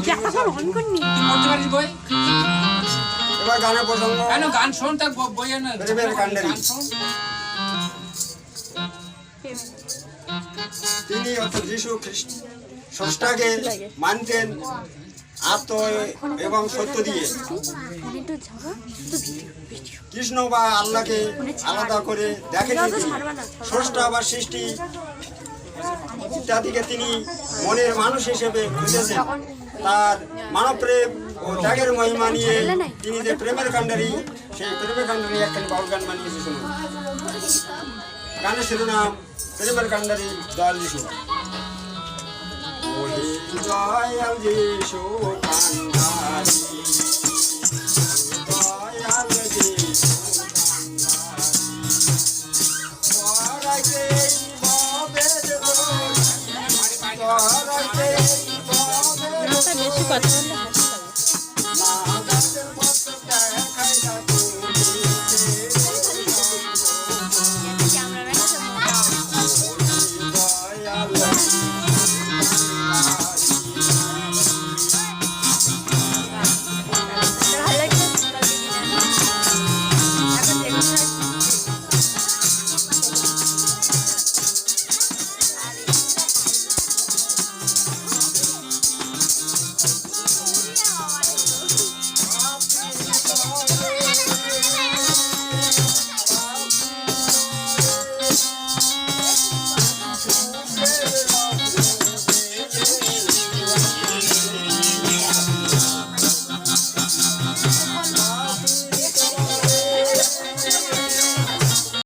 করতে পারিস বই? এবার গানের প্রসঙ্গ। কেন গান শোন, তার বই না প্রেমের কান্ডারি। গান শোন। তিনি অর্থাৎ যীশু খ্রিস্ট স্রষ্টাকে মানতেন আত্ম এবং সত্য দিয়ে। কৃষ্ণ বা আল্লাহকে আলাদা করে দেখেননি তিনি। স্রষ্টা বা সৃষ্টি ইত্যাদিকে তিনি মনের মানুষ হিসেবে খুঁজেছেন। তার মানব প্রেম ও ত্যাগের মহিমা নিয়ে তিনি যে প্রেমের কান্ডারি, সেই প্রেমের কান্ডারি একখানি বাউল গান বানিয়েছে। শুনুন, গানের শিরোনাম প্রেমের কান্ডারি দয়াল যিশু। দয়াল যিশু কান্ডারি, দয়াল যিশু বেশি কথা বললে